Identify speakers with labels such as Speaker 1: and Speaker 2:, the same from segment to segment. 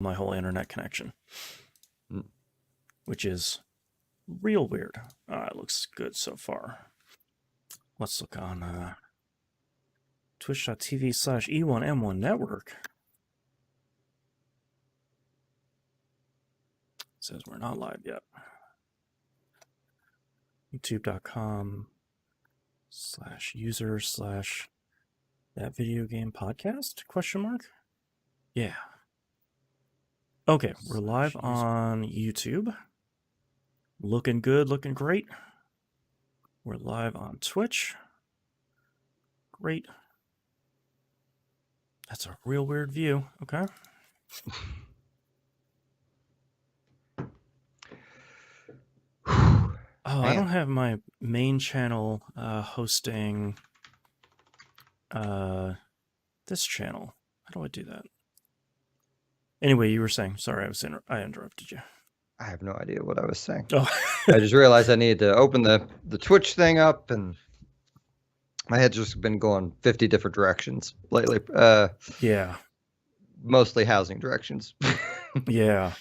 Speaker 1: my whole internet connection,
Speaker 2: Mm.
Speaker 1: which is real weird. It looks good so far. Let's look on twitch.tv/E1M1 Network. It says we're not live yet. YouTube.com/user/that video game podcast ? Yeah. Okay, we're live on YouTube. Looking good, looking great. We're live on Twitch. Great. That's a real weird view. Okay. Oh, I don't have my main channel hosting this channel. How do I do that? Anyway, you were saying. Sorry, I interrupted you.
Speaker 2: I have no idea what I was saying.
Speaker 1: Oh.
Speaker 2: I just realized I needed to open the Twitch thing up, and my head's just been going 50 different directions lately.
Speaker 1: Yeah.
Speaker 2: Mostly housing directions.
Speaker 1: Yeah.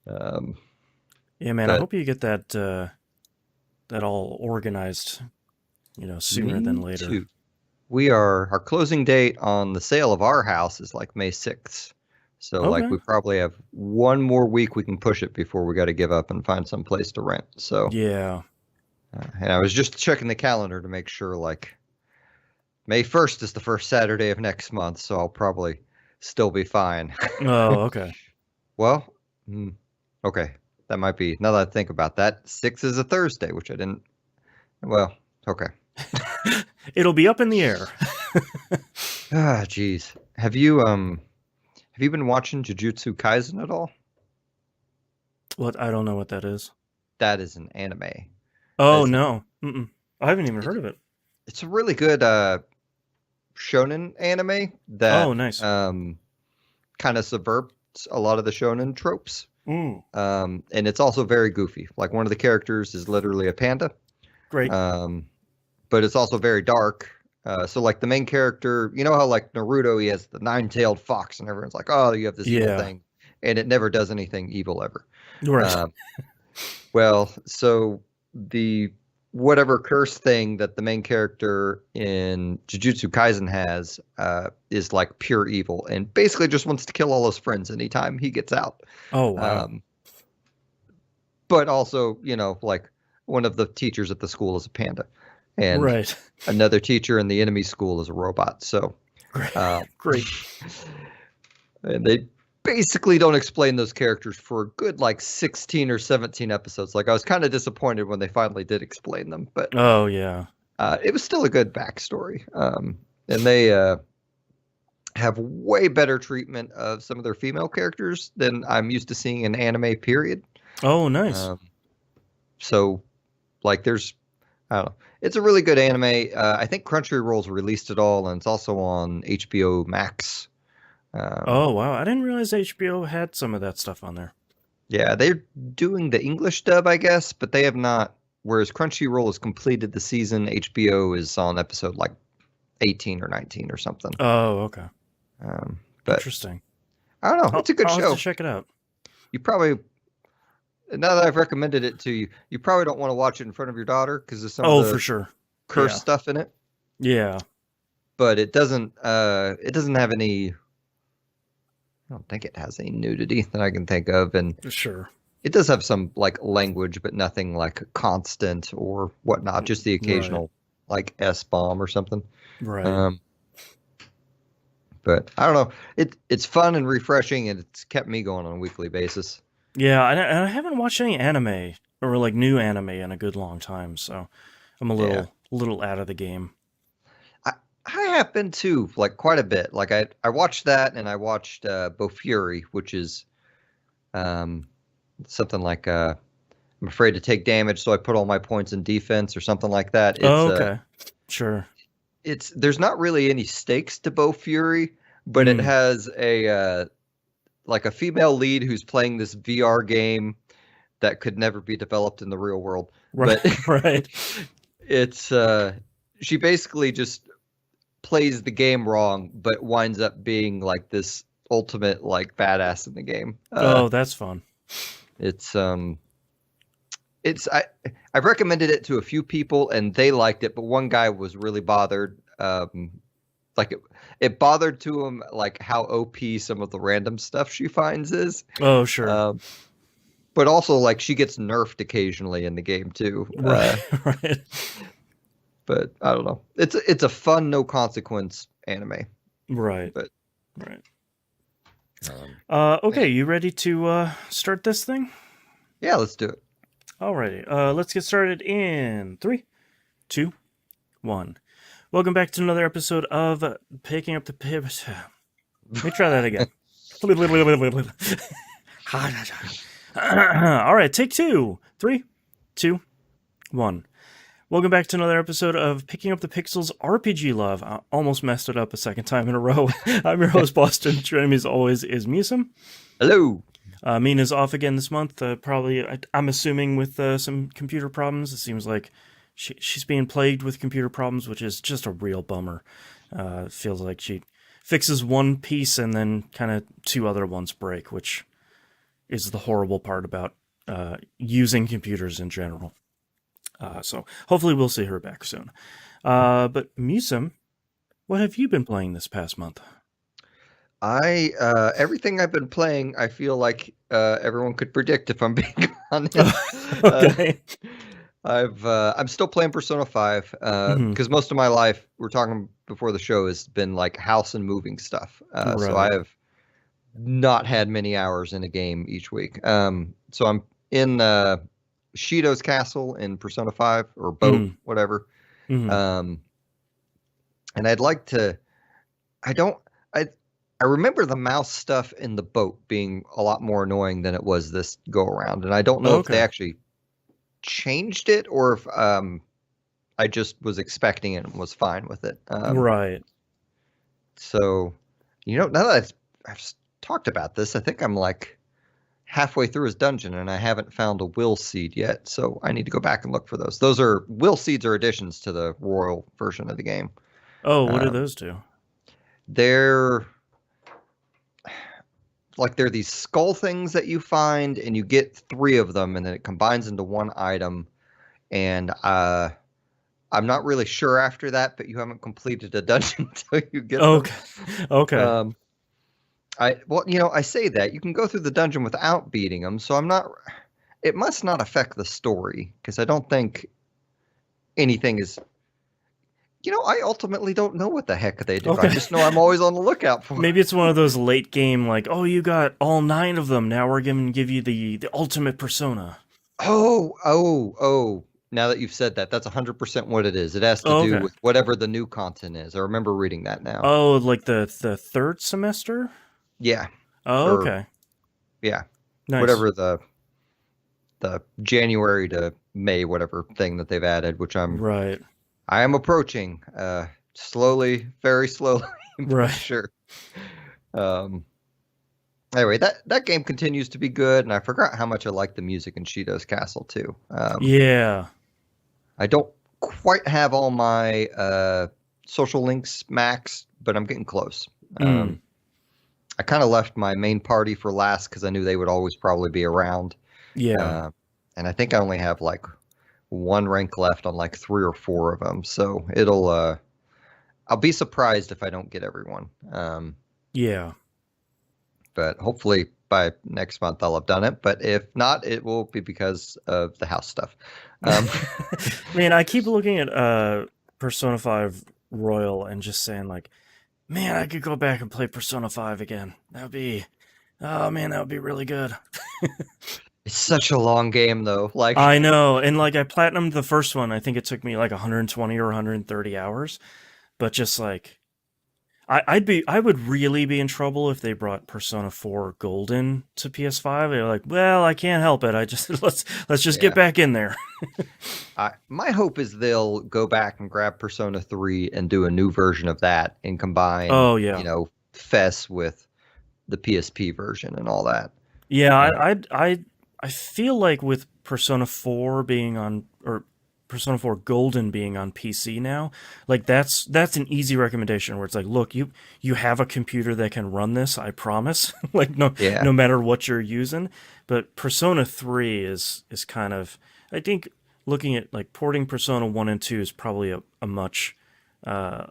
Speaker 1: Yeah, man. I hope you get that all organized, sooner than later.
Speaker 2: Too. Our closing date on the sale of our house is like May 6th. So
Speaker 1: Okay.
Speaker 2: we probably have one more week we can push it before we got to give up and find some place to rent. So
Speaker 1: yeah.
Speaker 2: And I was just checking the calendar to make sure May 1st is the first Saturday of next month, so I'll probably still be fine.
Speaker 1: Oh, okay.
Speaker 2: Well, okay. That might be, now that I think about that, 6 is a Thursday, which I didn't, well, okay.
Speaker 1: It'll be up in the air.
Speaker 2: Geez. Have you been watching Jujutsu Kaisen at all?
Speaker 1: What? I don't know what that is.
Speaker 2: That is an anime.
Speaker 1: Oh, no. I haven't even heard of it.
Speaker 2: It's a really good shonen anime that
Speaker 1: oh, nice.
Speaker 2: Kind of subverts a lot of the shonen tropes.
Speaker 1: Mm.
Speaker 2: And it's also very goofy. Like, one of the characters is literally a panda.
Speaker 1: Great.
Speaker 2: But it's also very dark. So the main character, you know how Naruto, he has the 9-tailed fox and everyone's like, oh, you have this evil thing. And it never does anything evil ever.
Speaker 1: Right.
Speaker 2: Well, so the whatever curse thing that the main character in Jujutsu Kaisen has is pure evil and basically just wants to kill all his friends anytime he gets out.
Speaker 1: Oh, wow.
Speaker 2: But also, one of the teachers at the school is a panda. And
Speaker 1: right.
Speaker 2: Another teacher in the enemy school is a robot. So
Speaker 1: great.
Speaker 2: And they basically don't explain those characters for a good 16 or 17 episodes. I was kind of disappointed when they finally did explain them, but
Speaker 1: oh yeah,
Speaker 2: it was still a good backstory. And they have way better treatment of some of their female characters than I'm used to seeing in anime, period.
Speaker 1: Oh, nice.
Speaker 2: So there's, I don't know. It's a really good anime. I think Crunchyroll's released it all, and it's also on HBO Max.
Speaker 1: Oh, wow. I didn't realize HBO had some of that stuff on there.
Speaker 2: Yeah, they're doing the English dub, I guess, but they have not. Whereas Crunchyroll has completed the season, HBO is on episode 18 or 19 or something.
Speaker 1: Oh, okay.
Speaker 2: But
Speaker 1: interesting.
Speaker 2: I don't know. It's a good show.
Speaker 1: I'll have to check it out.
Speaker 2: You probably, now that I've recommended it to you, you probably don't want to watch it in front of your daughter because there's some of the
Speaker 1: for sure.
Speaker 2: curse stuff in it.
Speaker 1: Yeah.
Speaker 2: But it doesn't have any, I don't think it has any nudity that I can think of. And
Speaker 1: sure.
Speaker 2: It does have some language, but nothing constant or whatnot. Just the occasional S-bomb or something.
Speaker 1: Right.
Speaker 2: But I don't know. It's fun and refreshing, and it's kept me going on a weekly basis.
Speaker 1: Yeah, and I haven't watched any anime or new anime in a good long time, so I'm a little out of the game.
Speaker 2: I have been too, quite a bit. I watched that, and I watched Bofuri, which is something I'm afraid to take damage, so I put all my points in defense or something like that. It's,
Speaker 1: okay. Sure.
Speaker 2: There's not really any stakes to Bofuri, but it has a female lead who's playing this VR game that could never be developed in the real world.
Speaker 1: Right.
Speaker 2: But
Speaker 1: right.
Speaker 2: It's she basically just plays the game wrong, but winds up being this ultimate like badass in the game.
Speaker 1: Oh, that's fun.
Speaker 2: It's it's I've recommended it to a few people and they liked it, but one guy was really bothered. Like it bothered to him like how OP some of the random stuff she finds is.
Speaker 1: Oh, sure.
Speaker 2: But also like she gets nerfed occasionally in the game too.
Speaker 1: Right, right,
Speaker 2: But I don't know. It's a fun, no consequence anime.
Speaker 1: right,
Speaker 2: But
Speaker 1: right.
Speaker 2: yeah.
Speaker 1: Okay, you ready to start this thing?
Speaker 2: Yeah, let's do it.
Speaker 1: Alrighty, let's get started in 3, 2, 1. Welcome back to another episode of Picking Up the Pivot. Let me try that again. Alright, take 2. 3, 2, 1. Welcome back to another episode of Picking Up the Pixels RPG Love. I almost messed it up a second time in a row. I'm your host, Boston. Joining me as always is Musum.
Speaker 2: Hello.
Speaker 1: Mina's off again this month. Probably, I'm assuming with some computer problems. It seems like she's being plagued with computer problems, which is just a real bummer. It feels like she fixes one piece and then kind of 2 other ones break, which is the horrible part about using computers in general. So hopefully we'll see her back soon. But Musum, what have you been playing this past month?
Speaker 2: Everything I've been playing, I feel like everyone could predict if I'm being honest.
Speaker 1: Okay.
Speaker 2: I'm still playing Persona 5 because most of my life, we're talking before the show, has been like house and moving stuff. So I
Speaker 1: Right.
Speaker 2: have not had many hours in a game each week. So I'm in Shido's castle in Persona 5 or boat, whatever.
Speaker 1: Mhm.
Speaker 2: And I'd like to. I remember the mouse stuff in the boat being a lot more annoying than it was this go around, and I don't know if they
Speaker 1: Okay.
Speaker 2: actually changed it or if I just was expecting it and was fine with it.
Speaker 1: Right.
Speaker 2: So, now that I've talked about this, I think I'm like halfway through his dungeon and I haven't found a will seed yet, so I need to go back and look for those. Those are will seeds are additions to the royal version of the game.
Speaker 1: Oh, what do those do?
Speaker 2: They're they're these skull things that you find, and you get 3 of them, and then it combines into one item. And I'm not really sure after that, but you haven't completed a dungeon until you get them.
Speaker 1: Okay.
Speaker 2: I say that you can go through the dungeon without beating them, so I'm not. It must not affect the story because I don't think anything is. I ultimately don't know what the heck they do.
Speaker 1: Okay.
Speaker 2: I just know I'm always on the lookout for.
Speaker 1: Maybe it's one of those late game, like, oh, you got all 9 of them. Now we're going to give you the ultimate persona.
Speaker 2: Oh. Now that you've said that, that's 100% what it is. It has to do
Speaker 1: Okay.
Speaker 2: with whatever the new content is. I remember reading that now.
Speaker 1: Oh, like the 3rd semester?
Speaker 2: Yeah.
Speaker 1: Oh,
Speaker 2: Or,
Speaker 1: okay.
Speaker 2: yeah.
Speaker 1: Nice.
Speaker 2: Whatever the January to May, whatever thing that they've added, which
Speaker 1: Right.
Speaker 2: I am approaching slowly, very slowly, but
Speaker 1: Right.
Speaker 2: sure. Anyway, that game continues to be good, and I forgot how much I like the music in Shido's Castle too.
Speaker 1: Yeah.
Speaker 2: I don't quite have all my social links maxed, but I'm getting close. I kind of left my main party for last because I knew they would always probably be around.
Speaker 1: Yeah.
Speaker 2: And I think I only have like 1 rank left on like 3 or 4 of them. So I'll be surprised if I don't get everyone.
Speaker 1: Yeah.
Speaker 2: But hopefully by next month I'll have done it. But if not, it will be because of the house stuff.
Speaker 1: Man, I keep looking at Persona 5 Royal and just saying like, man, I could go back and play Persona 5 again. Oh man, that would be really good.
Speaker 2: It's such a long game though. Like
Speaker 1: I know, and like I platinumed the first one. I think it took me like 120 or 130 hours, but just like I would really be in trouble if they brought Persona 4 Golden to PS5. They're like, well, I can't help it. I just let's just get back in there.
Speaker 2: my hope is they'll go back and grab Persona 3 and do a new version of that and combine,
Speaker 1: Oh yeah,
Speaker 2: FES with the PSP version and all that.
Speaker 1: yeah. I feel like with Persona 4 being on, or Persona 4 Golden being on PC now, like that's an easy recommendation where it's like, look, you have a computer that can run this, I promise. Like
Speaker 2: Yeah.
Speaker 1: no matter what you're using. But Persona 3 is kind of, I think looking at like porting Persona 1 and 2 is probably a much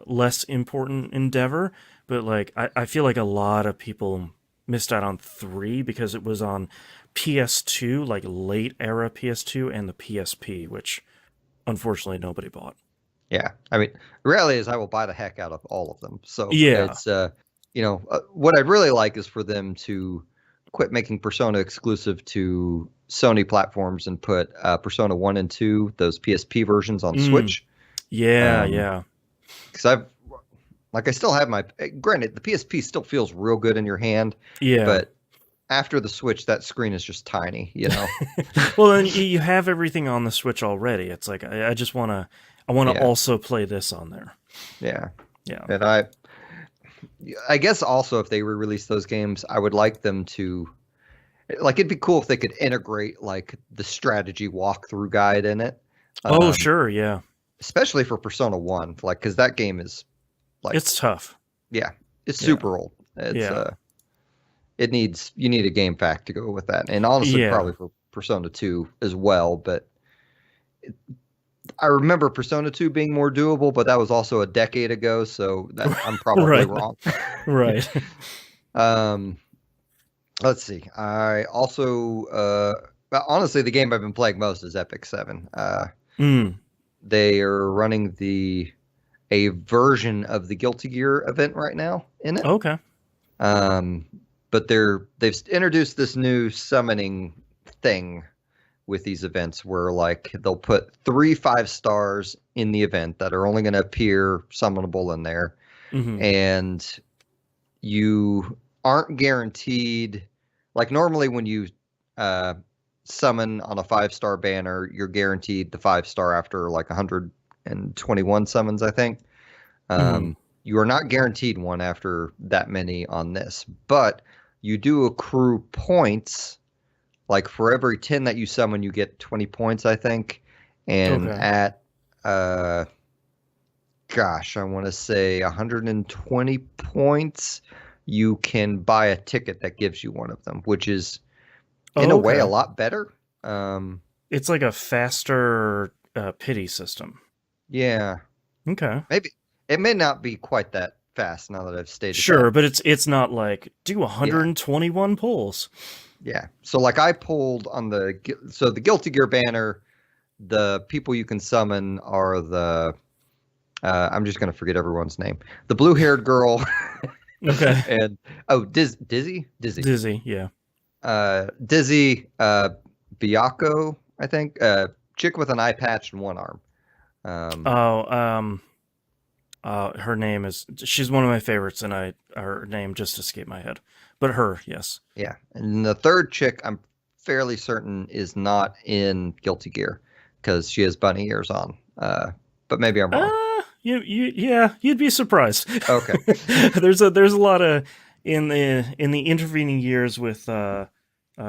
Speaker 1: less important endeavor. But like I feel like a lot of people missed out on 3 because it was on PS2, like late era PS2 and the PSP, which unfortunately nobody bought.
Speaker 2: Yeah. I mean, the reality is I will buy the heck out of all of them. So
Speaker 1: Yeah.
Speaker 2: it's, what I'd really like is for them to quit making Persona exclusive to Sony platforms and put Persona 1 and 2, those PSP versions on
Speaker 1: Mm.
Speaker 2: Switch.
Speaker 1: Yeah,
Speaker 2: Um,
Speaker 1: yeah.
Speaker 2: because I still have granted, the PSP still feels real good in your hand,
Speaker 1: Yeah.
Speaker 2: but after the Switch, that screen is just tiny,
Speaker 1: Well, then you have everything on the Switch already. It's like I just I want to
Speaker 2: Yeah.
Speaker 1: also play this on there.
Speaker 2: Yeah.
Speaker 1: Yeah.
Speaker 2: And I guess also if they re-release those games, I would like them to like it'd be cool if they could integrate like the strategy walkthrough guide in it.
Speaker 1: Oh,
Speaker 2: Um,
Speaker 1: sure, yeah.
Speaker 2: especially for Persona 1, like because that game is like
Speaker 1: It's tough.
Speaker 2: yeah, it's
Speaker 1: Yeah.
Speaker 2: super old. It's
Speaker 1: Yeah.
Speaker 2: you need a game fact to go with that. And honestly
Speaker 1: Yeah.
Speaker 2: probably for Persona 2 as well, but I remember Persona 2 being more doable, but that was also a decade ago, so that I'm probably
Speaker 1: Right.
Speaker 2: wrong.
Speaker 1: Right.
Speaker 2: Um, let's see. I also well, honestly the game I've been playing most is Epic 7.
Speaker 1: Mm.
Speaker 2: They are running a version of the Guilty Gear event right now in it.
Speaker 1: Okay.
Speaker 2: Um, but they've introduced this new summoning thing with these events where like they'll put 3 5 stars in the event that are only going to appear summonable in there,
Speaker 1: Hmm.
Speaker 2: and you aren't guaranteed. Like normally when you uh, summon on a 5 star banner, you're guaranteed the 5 star after like 121 summons, I think.
Speaker 1: Hmm.
Speaker 2: You are not guaranteed one after that many on this, but you do accrue points. Like for every 10 that you summon, you get 20 points, I think. And
Speaker 1: Okay.
Speaker 2: at, uh, gosh, I want to say 120 points, you can buy a ticket that gives you one of them, which is in a way a
Speaker 1: Okay.
Speaker 2: lot better. Um,
Speaker 1: It's like a faster pity system.
Speaker 2: yeah,
Speaker 1: Okay.
Speaker 2: maybe it may not be quite that fast now that I've stated
Speaker 1: Sure,
Speaker 2: that.
Speaker 1: but it's not like do
Speaker 2: Yeah.
Speaker 1: 121 pulls.
Speaker 2: Yeah. So like I pulled on the Guilty Gear banner, the people you can summon are the I'm just gonna forget everyone's name. The blue-haired girl
Speaker 1: Okay.
Speaker 2: and Dizzy.
Speaker 1: Dizzy, yeah.
Speaker 2: Dizzy, Byakuo, I think. Chick with an eye patch and one arm. Um,
Speaker 1: Oh, her name is. She's one of my favorites, and her name just escaped my head. But her, yes.
Speaker 2: yeah. And the third chick, I'm fairly certain is not in Guilty Gear because she has bunny ears on. But maybe I'm wrong.
Speaker 1: Yeah, you'd be surprised.
Speaker 2: Okay.
Speaker 1: There's a lot of in the intervening years with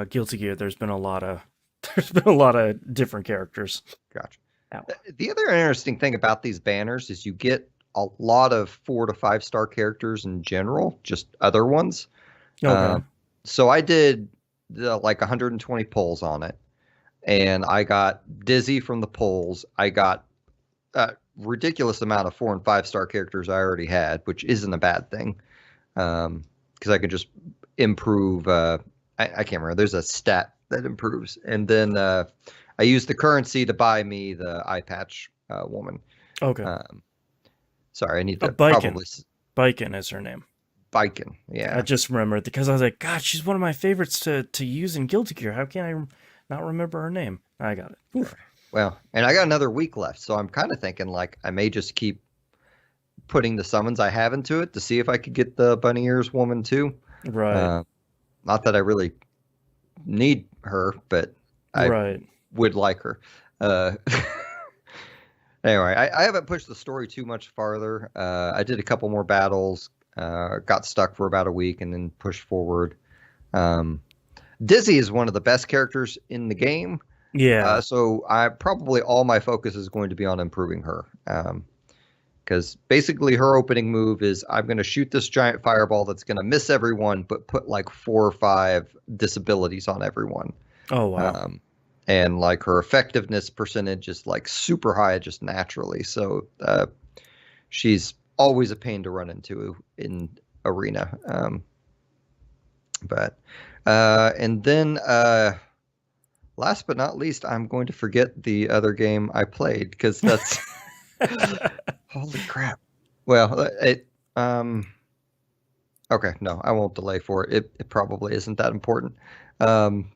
Speaker 1: Guilty Gear. There's been a lot of different characters.
Speaker 2: Gotcha.
Speaker 1: Ow.
Speaker 2: The other interesting thing about these banners is you get a lot of 4 to 5 star characters in general, just other ones.
Speaker 1: Okay.
Speaker 2: So I did like 120 pulls on it, and I got Dizzy from the pulls. I got a ridiculous amount of 4 and 5 star characters I already had, which isn't a bad thing, because I could just improve. I can't remember. There's a stat that improves, and then I used the currency to buy me the eye patch woman.
Speaker 1: Okay.
Speaker 2: Um, sorry, I need
Speaker 1: A
Speaker 2: to
Speaker 1: Biken.
Speaker 2: probably
Speaker 1: Biken is her name.
Speaker 2: Biken.
Speaker 1: I
Speaker 2: Yeah.
Speaker 1: just remembered because I was like, God, she's one of my favorites to use in Guilty Gear. How can I not remember her name? I got it. Oof.
Speaker 2: Well, and I got another week left, so I'm kind of thinking like I may just keep putting the summons I have into it to see if I could get the bunny ears woman too.
Speaker 1: Right.
Speaker 2: Uh, not that I really need her, but I
Speaker 1: Right.
Speaker 2: would like her. Uh, anyway, I haven't pushed the story too much farther. I did a couple more battles, got stuck for about a week, and then pushed forward. Um, Dizzy is one of the best characters in the game.
Speaker 1: Yeah.
Speaker 2: So I probably all my focus is going to be on improving her. Because basically her opening move is I'm going to shoot this giant fireball that's going to miss everyone, but put like 4 or 5 disabilities on everyone.
Speaker 1: Oh wow.
Speaker 2: Um, and like her effectiveness percentage is like super high just naturally. So she's always a pain to run into in arena. But and then last but not least, I'm going to forget the other game I played because that's holy crap. Well, it okay, no, I won't delay for it. It probably isn't that important. Um,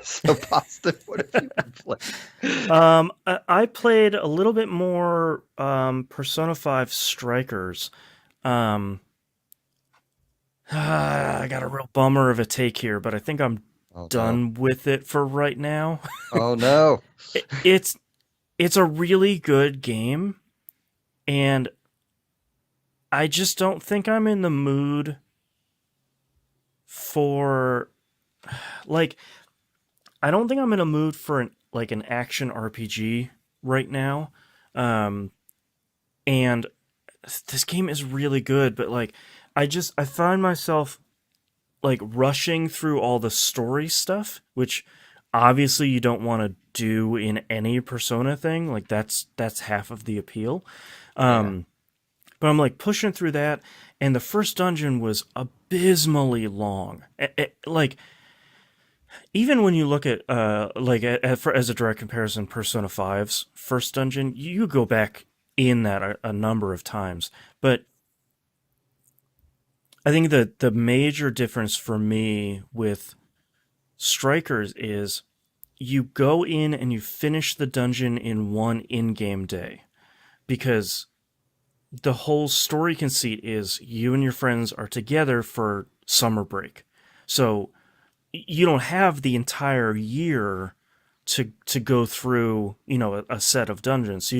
Speaker 2: so Boston, what have you been playing?
Speaker 1: I played a little bit more Persona 5 Strikers. Um, I got a real bummer of a take here, but I think I'm
Speaker 2: Oh no.
Speaker 1: done with it for right now.
Speaker 2: Oh no.
Speaker 1: It, it's it's a really good game, and I just don't think I'm in the mood for like I don't think I'm in a mood for an action RPG right now. Um, and this game is really good, but like I find myself like rushing through all the story stuff, which obviously you don't want to do in any Persona thing. Like that's half of the appeal.
Speaker 2: Yeah.
Speaker 1: Um, but I'm like pushing through that, and the first dungeon was abysmally long. Like even when you look at as a direct comparison, Persona 5's first dungeon, you go back in that a number of times. But I think that the major difference for me with Strikers is you go in and you finish the dungeon in one in-game day, because the whole story conceit is you and your friends are together for summer break. So you don't have the entire year to go through, a set of dungeons. So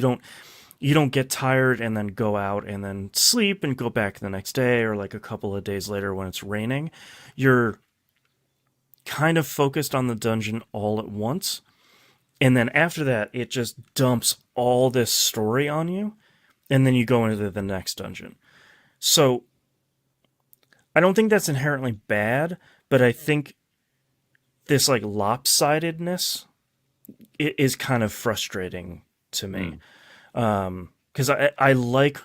Speaker 1: you don't get tired and then go out and then sleep and go back the next day or like a couple of days later when it's raining. You're kind of focused on the dungeon all at once. And then after that, it just dumps all this story on you. And then you go into the next dungeon. So I don't think that's inherently bad, but I think this like lopsidedness is kind of frustrating to me.
Speaker 2: Mm.
Speaker 1: Because I like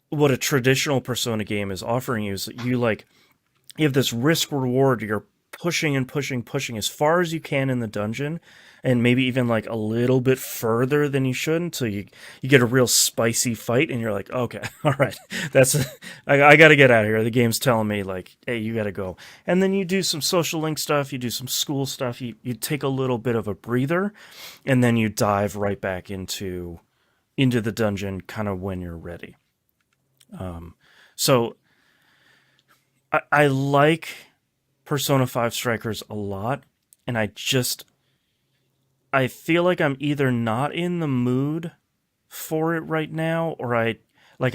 Speaker 1: what a traditional Persona game is offering you is that you have this risk reward. You're pushing and pushing, pushing as far as you can in the dungeon, and maybe even like a little bit further than you should until you get a real spicy fight, and you're like, okay, all right, that's I got to get out of here. The game's telling me like, hey, you got to go, and then you do some social link stuff, you do some school stuff, you take a little bit of a breather, and then you dive right back into the dungeon, kind of when you're ready. So I like Persona 5 Strikers a lot, and I feel like I'm either not in the mood for it right now, or I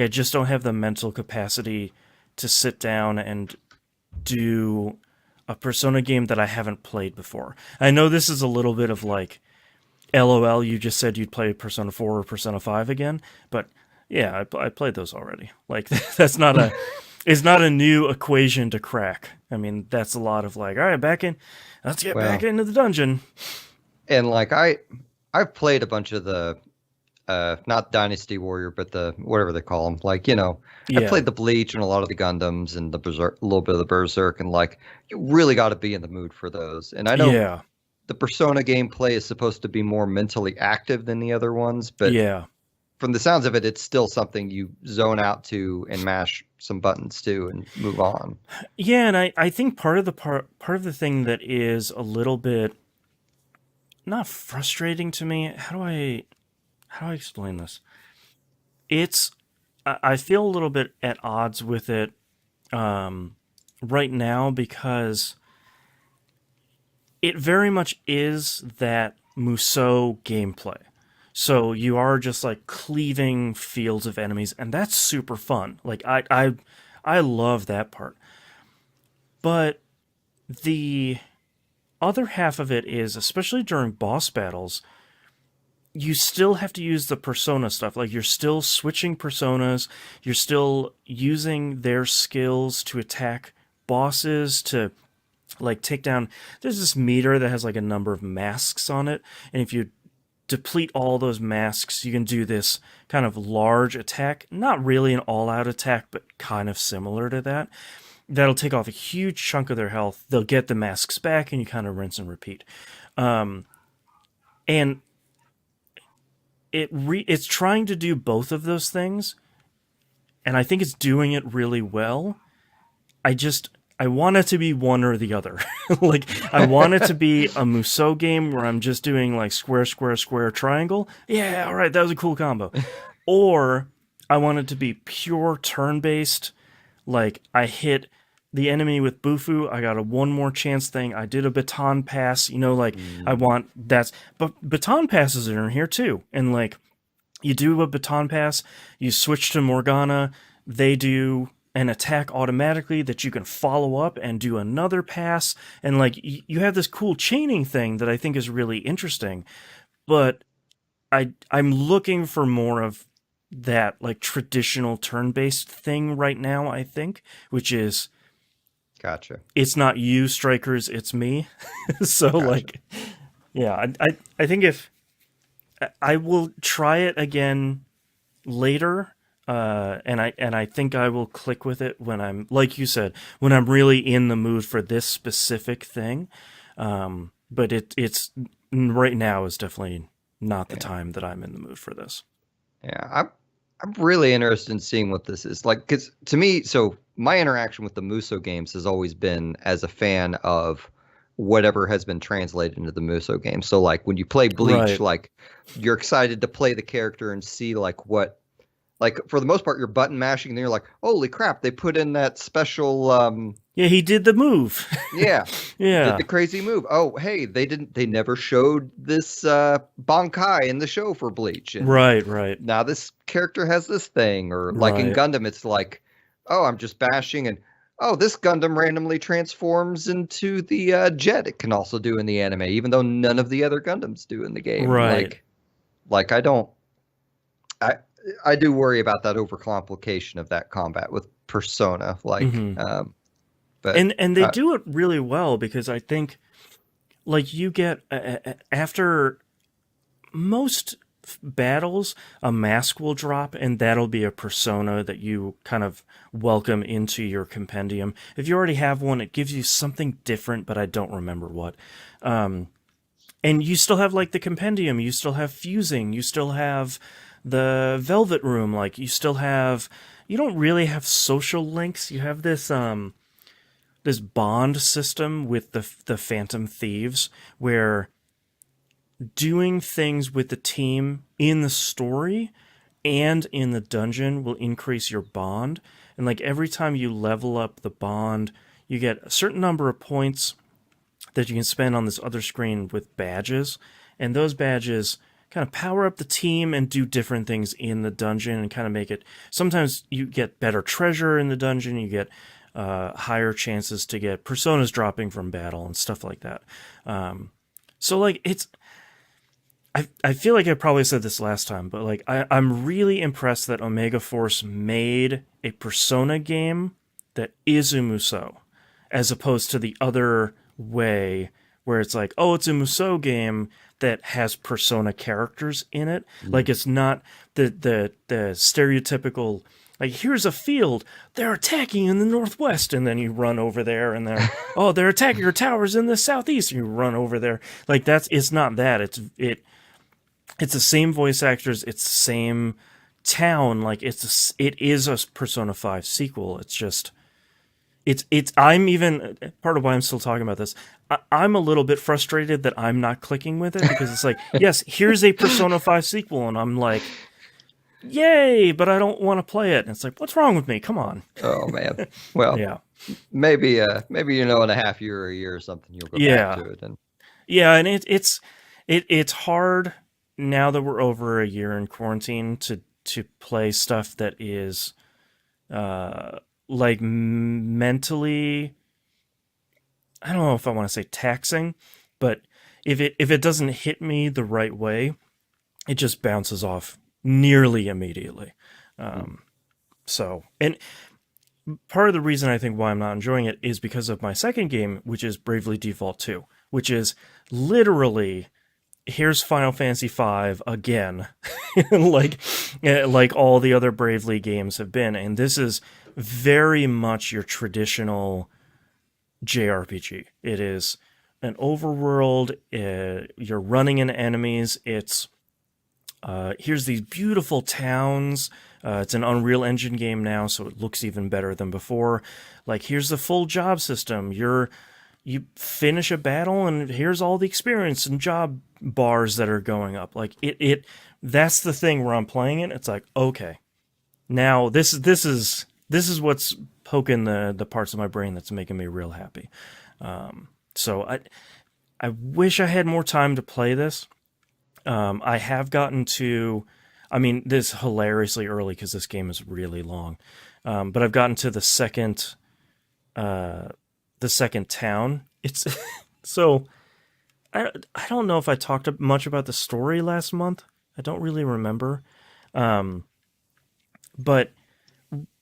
Speaker 1: just don't have the mental capacity to sit down and do a Persona game that I haven't played before. I know this is a little bit of like LOL, you just said you'd play Persona 4 or Persona 5 again, but yeah, I played those already. Like that's not a it's not a new equation to crack. I mean, that's a lot of like, all right, let's get back
Speaker 2: Well,
Speaker 1: into the dungeon.
Speaker 2: and like I've played a bunch of the not Dynasty Warrior, but the whatever they call them. Like, I
Speaker 1: Yeah,
Speaker 2: played the Bleach and a lot of the Gundams and the Berserk, a little bit of the Berserk, and like you really got to be in the mood for those. And I know
Speaker 1: yeah,
Speaker 2: the Persona gameplay is supposed to be more mentally active than the other ones, but
Speaker 1: yeah,
Speaker 2: from the sounds of it, it's still something you zone out to and mash some buttons to and move on.
Speaker 1: yeah. And I think part of the thing that is a little bit not frustrating to me. How do I explain this? It's I feel a little bit at odds with it right now, because it very much is that Musou gameplay. So you are just like cleaving fields of enemies, and that's super fun. Like I love that part. But the other half of it is, especially during boss battles, you still have to use the persona stuff. Like, you're still switching personas, you're still using their skills to attack bosses, to like take down. There's this meter that has like a number of masks on it, and if you deplete all those masks, you can do this kind of large attack. Not really an all-out attack, but kind of similar to that. That'll take off a huge chunk of their health. They'll get the masks back, and you kind of rinse and repeat. And it's trying to do both of those things, and I think it's doing it really well. I want it to be one or the other. Like, I want it to be a Musou game where I'm just doing like square, square, square, triangle. Yeah, all right, that was a cool combo. Or I want it to be pure turn-based. Like, I hit the enemy with Bufu, I got a one more chance thing. I did a baton pass. Like, I want that's. But baton passes are in here too, and like, you do a baton pass, you switch to Morgana, they do an attack automatically that you can follow up and do another pass, and like, you have this cool chaining thing that I think is really interesting. But I'm looking for more of that like traditional turn-based thing right now, I think, which is,
Speaker 2: Gotcha.
Speaker 1: it's not you strikers, it's me. So
Speaker 2: Gotcha.
Speaker 1: like, yeah, I think if I will try it again later, and I think I will click with it when I'm, like you said, when I'm really in the mood for this specific thing. But it's right now is definitely not the
Speaker 2: Yeah.
Speaker 1: time that I'm in the mood for this.
Speaker 2: Yeah. I'm really interested in seeing what this is like, because to me, so my interaction with the Muso games has always been as a fan of whatever has been translated into the Muso game. So like when you play Bleach,
Speaker 1: Right.
Speaker 2: like you're excited to play the character and see like what, like for the most part you're button mashing and then you're like, holy crap, they put in that special
Speaker 1: Yeah, he did the move.
Speaker 2: yeah, did
Speaker 1: Yeah.
Speaker 2: the crazy move. Oh, hey, they never showed this Bankai in the show for Bleach, and
Speaker 1: Right, right,
Speaker 2: now this character has this thing. Or like in
Speaker 1: right,
Speaker 2: Gundam, it's like, oh, I'm just bashing, and oh, this Gundam randomly transforms into the jet it can also do in the anime, even though none of the other Gundams do in the game.
Speaker 1: right.
Speaker 2: Like I don't, I I do worry about that overcomplication of that combat with Persona.
Speaker 1: Hmm.
Speaker 2: But
Speaker 1: And they do it really well, because I think, like, you get after most battles, a mask will drop, and that'll be a persona that you kind of welcome into your compendium. If you already have one, it gives you something different, but I don't remember what. And you still have like the compendium, you still have fusing, you still have the velvet room, like you still have, you don't really have social links. You have this bond system with the Phantom Thieves, where doing things with the team in the story and in the dungeon will increase your bond. And like, every time you level up the bond, you get a certain number of points that you can spend on this other screen with badges. And those badges kind of power up the team and do different things in the dungeon, and kind of make it. Sometimes you get better treasure in the dungeon, you get higher chances to get personas dropping from battle and stuff like that. So like, it's. I feel like I probably said this last time, but like, I'm really impressed that Omega Force made a Persona game that is a Musou, as opposed to the other way where it's like, oh, it's a Musou game that has Persona characters in it. Like, it's not the stereotypical, like, here's a field, they're attacking in the northwest, and then you run over there, and then, oh, they're attacking your towers in the southeast, and you run over there. Like, it's not that. It's the same voice actors, it's the same town. Like, it is a Persona 5 sequel. It's just, I'm even, part of why I'm still talking about this, I'm a little bit frustrated that I'm not clicking with it, because it's like, yes, here's a Persona 5 sequel, and I'm like, yay, but I don't want to play it. And it's like, what's wrong with me? Come on.
Speaker 2: oh man, well,
Speaker 1: Yeah.
Speaker 2: maybe in a half year or a year or something you'll go back
Speaker 1: Yeah.
Speaker 2: to it. And
Speaker 1: Yeah, and it's hard now that we're over a year in quarantine to play stuff that is like mentally, I don't know if I want to say taxing, but if it doesn't hit me the right way, it just bounces off nearly immediately. Um, so, and part of the reason I think why I'm not enjoying it is because of my second game, which is Bravely Default 2, which is literally here's Final Fantasy V again, like like all the other Bravely games have been, and this is very much your traditional JRPG. It is an overworld. You're running into enemies. It's here's these beautiful towns. It's an Unreal Engine game now, so it looks even better than before. Like here's the full job system. You finish a battle, and here's all the experience and job bars that are going up. Like it that's the thing where I'm playing it. It's like, okay, now this is what's poking the parts of my brain that's making me real happy. So I wish I had more time to play this. I have gotten to, I mean, this is hilariously early because this game is really long. But I've gotten to the second town. It's so I don't know if I talked much about the story last month. I don't really remember. But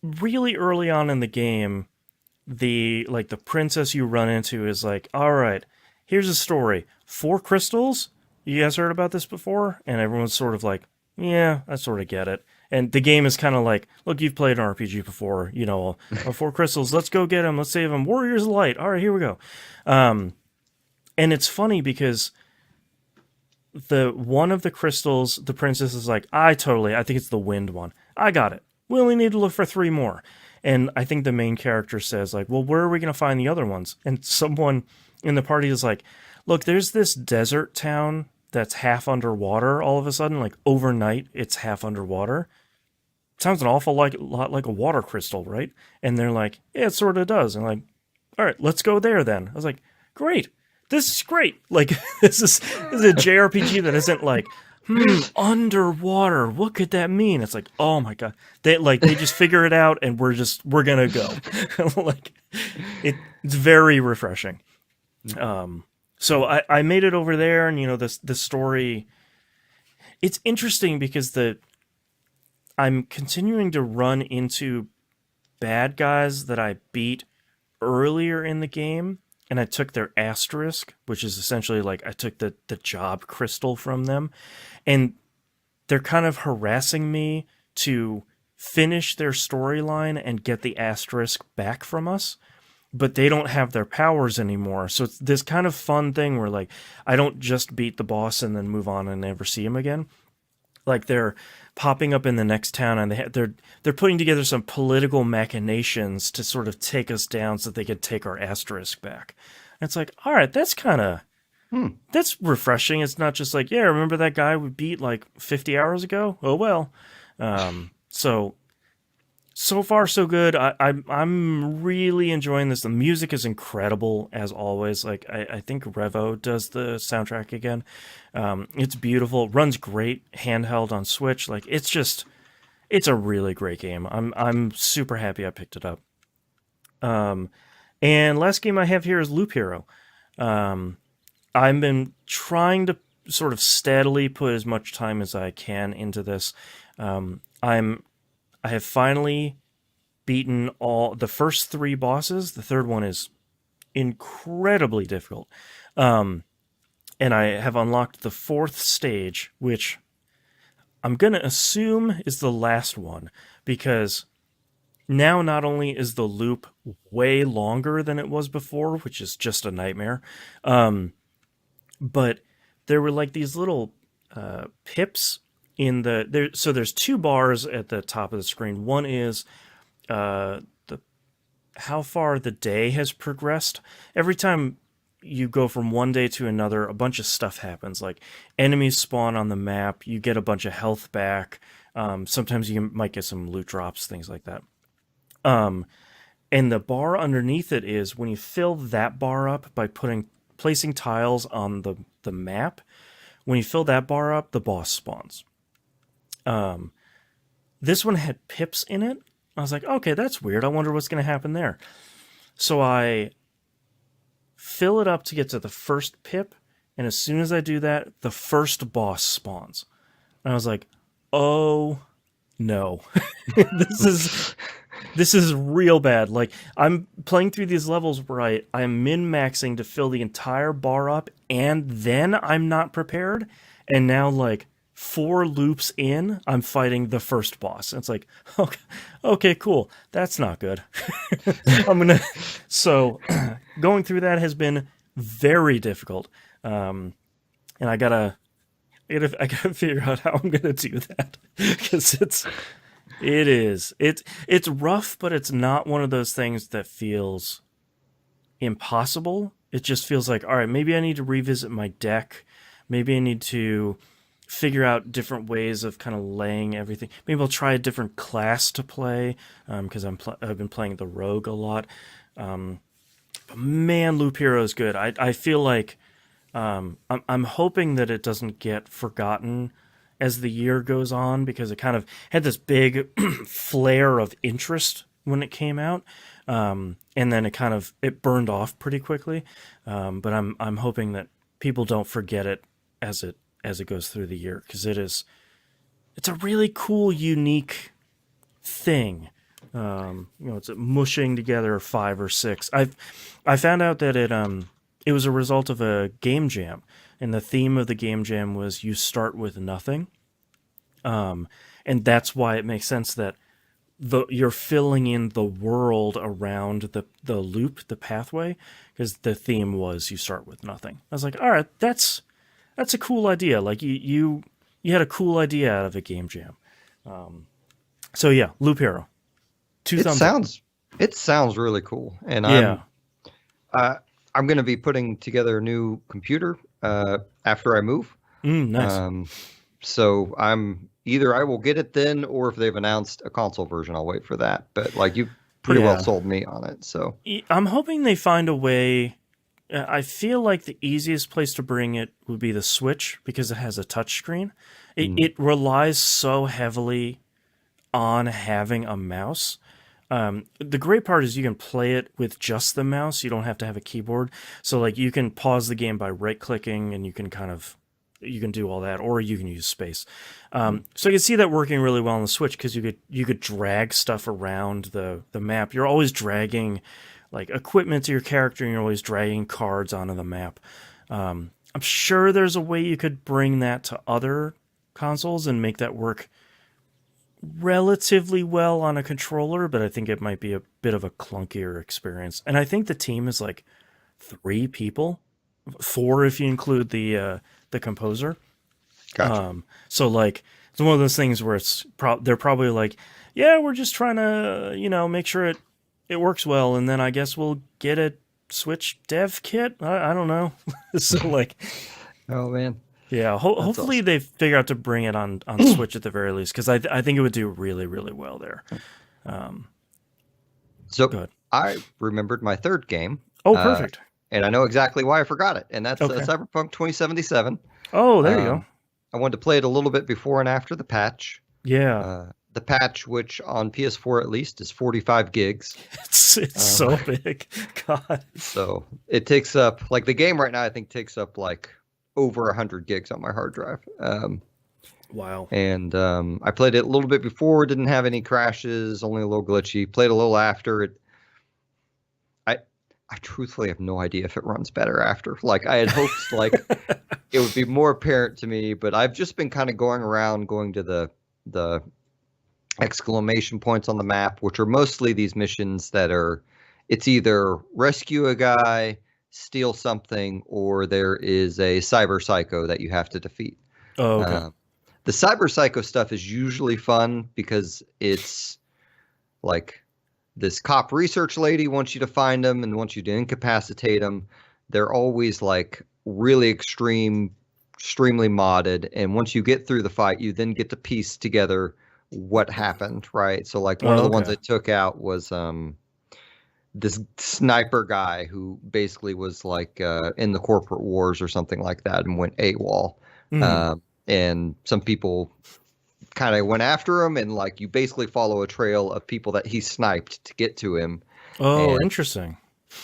Speaker 1: really early on in the game, the princess you run into is like, all right, here's a story. 4 crystals. You guys heard about this before? And everyone's sort of like, yeah, I sort of get it. And the game is kind of like, look, you've played an RPG before, 4 crystals. Let's go get them. Let's save them. Warriors of Light. All right, here we go. And it's funny because the one of the crystals, the princess is like, I think it's the wind one. I got it. We only need to look for 3 more. And I think the main character says, like, well, where are we going to find the other ones? And someone in the party is like, look, there's this desert town that's half underwater all of a sudden. Like, overnight, it's half underwater. Sounds an awful lot like a water crystal, right? And they're like, yeah, it sort of does. And I'm like, all right, let's go there then. I was like, great. This is great. Like, this is a JRPG that isn't like, underwater. What could that mean? It's like, oh my god, they just figure it out, and we're gonna go. Like, it's very refreshing. So I made it over there, and the story. It's interesting because I'm continuing to run into bad guys that I beat earlier in the game, and I took their asterisk, which is essentially like I took the job crystal from them, and they're kind of harassing me to finish their storyline and get the asterisk back from us, but they don't have their powers anymore. So it's this kind of fun thing where, like, I don't just beat the boss and then move on and never see him again. Like, they're popping up in the next town, and they're putting together some political machinations to sort of take us down so that they could take our asterisk back. And it's like, all right, that's kind of that's refreshing. It's not just like, yeah, remember that guy we beat like 50 hours ago? Oh well. So far so good. I'm really enjoying this. The music is incredible as always. Like, I think Revo does the soundtrack again. It's beautiful. It runs great handheld on Switch. Like, it's a really great game. I'm super happy I picked it up. And last game I have here is Loop Hero. I've been trying to sort of steadily put as much time as I can into this. I have finally beaten all the first 3 bosses. The third one is incredibly difficult. And I have unlocked the 4th stage, which I'm going to assume is the last one, because now not only is the loop way longer than it was before, which is just a nightmare, but there were like these little pips in so there's 2 bars at the top of the screen. One is how far the day has progressed. Every time you go from one day to another, a bunch of stuff happens. Like, enemies spawn on the map, you get a bunch of health back. Sometimes you might get some loot drops, things like that. And the bar underneath it is when you fill that bar up by placing tiles on the map. When you fill that bar up, the boss spawns. This one had pips in it. I was like, okay, that's weird. I wonder what's going to happen there. So I fill it up to get to the first pip, and as soon as I do that, the first boss spawns. And I was like, oh no. this is this is real bad. Like, I'm playing through these levels where I am min-maxing to fill the entire bar up, and then I'm not prepared. And now, like, 4 loops in, I'm fighting the first boss. And it's like, okay, cool. That's not good. I'm gonna. So, going through that has been very difficult. And I gotta figure out how I'm gonna do that because it's rough, but it's not one of those things that feels impossible. It just feels like, all right, maybe I need to revisit my deck. Maybe I need to figure out different ways of kind of laying everything. Maybe I'll try a different class to play because I've been playing the rogue a lot. But man, Loop Hero is good. I feel like I'm hoping that it doesn't get forgotten as the year goes on because it kind of had this big flare of interest when it came out, and then it burned off pretty quickly. But I'm hoping that people don't forget it as it goes through the year because it's a really cool, unique thing. It's mushing together 5 or 6. I found out that it was a result of a game jam, and the theme of the game jam was you start with nothing. And that's why it makes sense that you're filling in the world around the loop, the pathway, because the theme was you start with nothing. I was like, all right, that's a cool idea. Like you had a cool idea out of a game jam. So yeah, Loop Hero.
Speaker 2: It sounds really cool, and
Speaker 1: yeah.
Speaker 2: I'm going to be putting together a new computer after I move.
Speaker 1: Nice.
Speaker 2: So I will get it then, or if they've announced a console version, I'll wait for that. But like you pretty well sold me on it. So
Speaker 1: I'm hoping they find a way. I feel like the easiest place to bring it would be the Switch because it has a touchscreen. It relies so heavily on having a mouse. The great part is you can play it with just the mouse. You don't have to have a keyboard. So like you can pause the game by right clicking and you can do all that, or you can use space. So I can see that working really well on the Switch because you could drag stuff around the map. You're always dragging like equipment to your character, and you're always dragging cards onto the map. I'm sure there's a way you could bring that to other consoles and make that work relatively well on a controller, but I think it might be a bit of a clunkier experience. And I think the team is like 3 people, 4 if you include the composer.
Speaker 2: gotcha.
Speaker 1: So like it's one of those things where they're probably like, yeah, we're just trying to make sure it works well, and then I guess we'll get a Switch dev kit. I don't know. So like,
Speaker 2: Oh man.
Speaker 1: yeah, hopefully
Speaker 2: awesome.
Speaker 1: they figure out to bring it on Switch at the very least, because I think it would do really, really well there.
Speaker 2: So
Speaker 1: Go ahead.
Speaker 2: I remembered my third game.
Speaker 1: Oh, perfect.
Speaker 2: And I know exactly why I forgot it, and that's
Speaker 1: Okay.
Speaker 2: Cyberpunk 2077.
Speaker 1: Oh, there you go.
Speaker 2: I wanted to play it a little bit before and after the patch.
Speaker 1: Yeah,
Speaker 2: The patch, which on PS4 at least is 45 gigs.
Speaker 1: it's so big. God.
Speaker 2: So it takes up, like the game right now, I think takes up like over 100 gigs on my hard drive.
Speaker 1: Wow.
Speaker 2: And I played it a little bit before, didn't have any crashes, only a little glitchy. Played a little after it. I truthfully have no idea if it runs better after. Like I had hoped like it would be more apparent to me, but I've just been kind of going around, going to the exclamation points on the map, which are mostly these missions that it's either rescue a guy, steal something, or there is a cyber psycho that you have to defeat.
Speaker 1: Oh, okay.
Speaker 2: The cyber psycho stuff is usually fun because it's like this cop research lady wants you to find them and wants you to incapacitate them. They're always like really extremely modded. And once you get through the fight, you then get to piece together what happened, right? So like one of the ones I took out was this sniper guy who basically was like in the corporate wars or something like that and went AWOL. And some people kind of went after him, and you basically follow a trail of people that he sniped to get to him.
Speaker 1: Oh, interesting.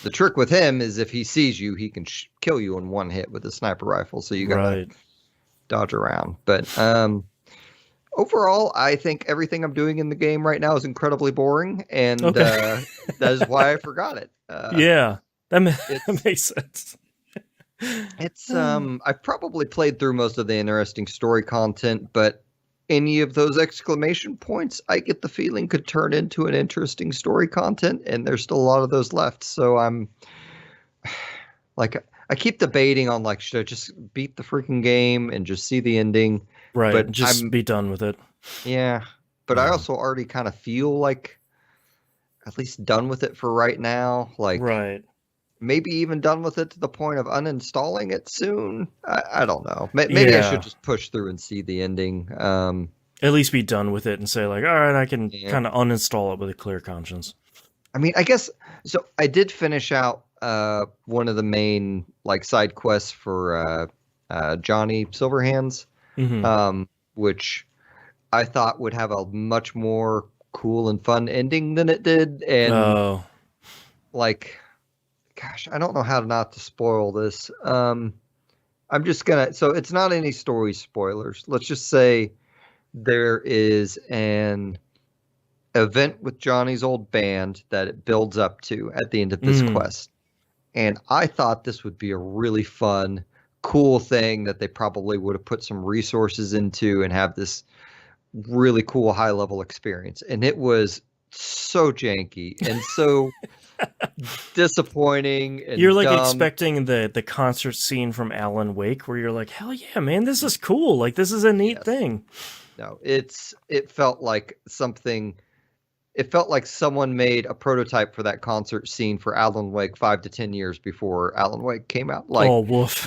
Speaker 2: The trick with him is if he sees you, he can kill you in one hit with a sniper rifle. So you gotta
Speaker 1: Right.
Speaker 2: dodge around. But overall, I think everything I'm doing in the game right now is incredibly boring, and
Speaker 1: Okay.
Speaker 2: that is why I forgot it.
Speaker 1: Yeah. That
Speaker 2: It's
Speaker 1: makes sense.
Speaker 2: I've probably played through most of the interesting story content, but any of those exclamation points, I get the feeling could turn into an interesting story content, and there's still a lot of those left. So I'm like, I keep debating on like, should I just beat the freaking game and just see the ending?
Speaker 1: Right.
Speaker 2: But
Speaker 1: Just be done with it.
Speaker 2: yeah, but I
Speaker 1: Yeah.
Speaker 2: also already kind of feel like at least done with it for right now. Like
Speaker 1: Right.
Speaker 2: maybe even done with it to the point of uninstalling it soon. I don't know. Maybe I should
Speaker 1: Yeah.
Speaker 2: just push through and see the ending.
Speaker 1: At least be done with it and say like, all right, I can
Speaker 2: Yeah.
Speaker 1: kind of uninstall it with a clear conscience.
Speaker 2: I mean, I guess so. I did finish out one of the main like side quests for Johnny Silverhands,
Speaker 1: Hmm.
Speaker 2: which I thought would have a much more cool and fun ending than it did. And
Speaker 1: Oh.
Speaker 2: like, gosh, I don't know how not to spoil this. I'm just gonna. So it's not any story spoilers. Let's just say there is an event with Johnny's old band that it builds up to at the end of this
Speaker 1: Mm.
Speaker 2: quest. And I thought this would be a really fun, cool thing that they probably would have put some resources into and have this really cool high level experience. And it was so janky and so disappointing
Speaker 1: You're
Speaker 2: and
Speaker 1: like
Speaker 2: dumb.
Speaker 1: expecting the concert scene from Alan Wake where you're like, hell yeah, man, this is cool. Like this is a neat
Speaker 2: Yes.
Speaker 1: thing.
Speaker 2: No, it felt like something. It felt like someone made a prototype for that concert scene for Alan Wake 5 to 10 years before Alan Wake came out. Like
Speaker 1: Oh, woof.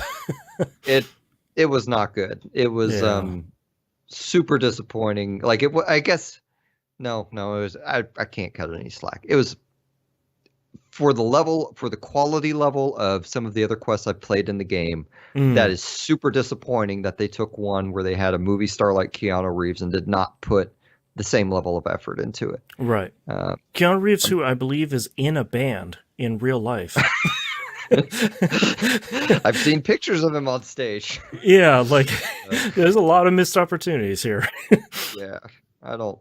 Speaker 2: it, it was not good. It was
Speaker 1: Yeah.
Speaker 2: super disappointing. Like I guess no, it was. I can't cut any slack. It was for the quality level of some of the other quests I've played in the game. That
Speaker 1: Mm.
Speaker 2: is super disappointing that they took one where they had a movie star like Keanu Reeves and did not put the same level of effort into it.
Speaker 1: Right.
Speaker 2: Uh,
Speaker 1: Keanu Reeves, who I believe is in a band in real life.
Speaker 2: I've seen pictures of him on stage.
Speaker 1: Yeah, like
Speaker 2: Uh,
Speaker 1: there's a lot of missed opportunities here.
Speaker 2: yeah, I don't,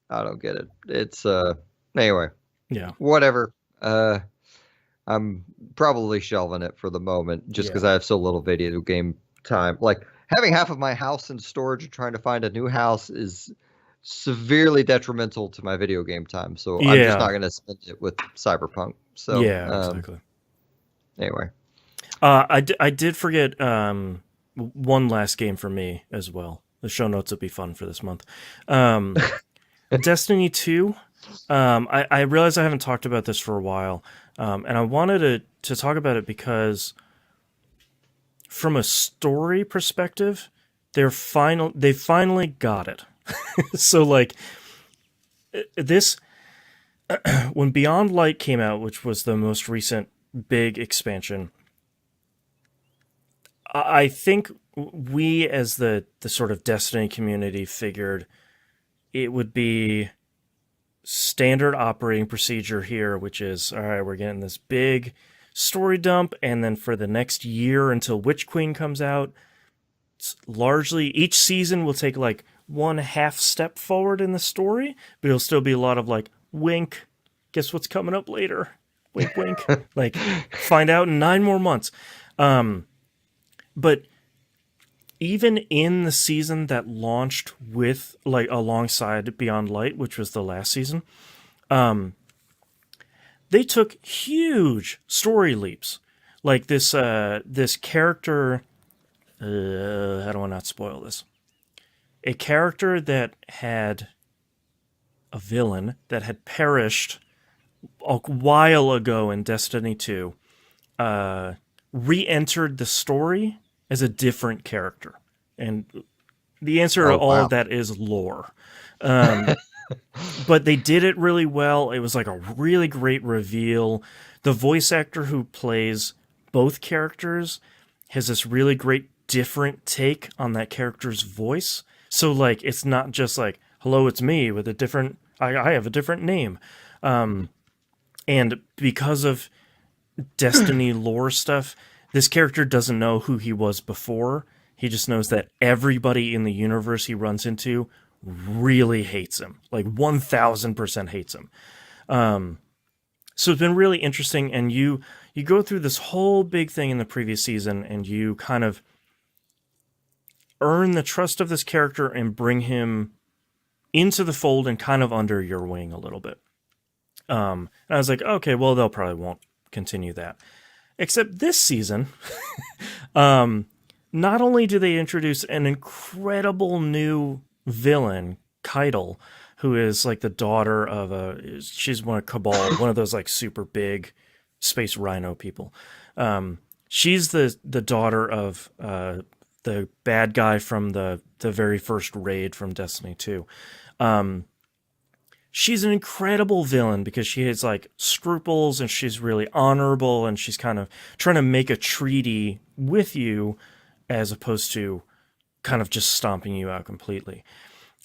Speaker 2: I don't get it. It's anyway,
Speaker 1: Yeah.
Speaker 2: whatever. I'm probably shelving it for the moment just because
Speaker 1: Yeah.
Speaker 2: I have so little video game time. Like having half of my house in storage and trying to find a new house is severely detrimental to my video game time. So I'm just not
Speaker 1: Yeah.
Speaker 2: going to spend it with Cyberpunk. So
Speaker 1: Yeah, exactly.
Speaker 2: anyway,
Speaker 1: I did forget one last game for me as well. The show notes would be fun for this month. Um, Destiny 2. I realize I haven't talked about this for a while, and I wanted to talk about it because, from a story perspective, they finally got it. So like this, when Beyond Light came out, which was the most recent big expansion, I think we as the sort of Destiny community figured it would be standard operating procedure here, which is all right, we're getting this big story dump, and then for the next year until Witch Queen comes out, it's largely each season will take like one half step forward in the story, but it'll still be a lot of like wink, guess what's coming up later? Wink wink. Like find out in 9 more months. But even in the season that launched with like alongside Beyond Light, which was the last season, they took huge story leaps. Like this character, how do I not spoil this? A character that had a villain that had perished a while ago in Destiny 2, re-entered the story as a different character. And the answer to
Speaker 2: oh
Speaker 1: all of
Speaker 2: wow.
Speaker 1: that is lore. But they did it really well. It was like a really great reveal. The voice actor who plays both characters has this really great different take on that character's voice. So like it's not just like, hello, it's me with a different I have a different name. And because of Destiny lore stuff, this character doesn't know who he was before. He just knows that everybody in the universe he runs into really hates him, like 1000% hates him. So it's been really interesting, and you go through this whole big thing in the previous season, and you kind of earn the trust of this character and bring him into the fold and kind of under your wing a little bit. And I was like, okay, well, they'll probably won't continue that. Except this season, not only do they introduce an incredible new villain, Keitel, who is like the daughter of she's one of Cabal, one of those like super big space rhino people. She's the daughter of the bad guy from the very first raid from Destiny 2. She's an incredible villain because she has like scruples and she's really honorable and she's kind of trying to make a treaty with you as opposed to kind of just stomping you out completely.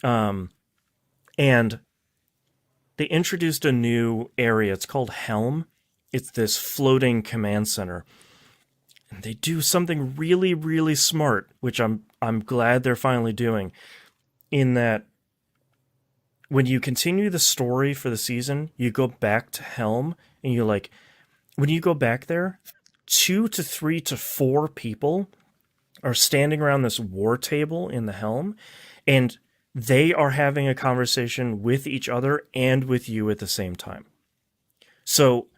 Speaker 1: And they introduced a new area. It's called Helm. It's this floating command center. And they do something really, really smart, which I'm glad they're finally doing, in that when you continue the story for the season, you go back to Helm and you like, when you go back there, 2 to 3 to 4 people are standing around this war table in the Helm, and they are having a conversation with each other and with you at the same time. So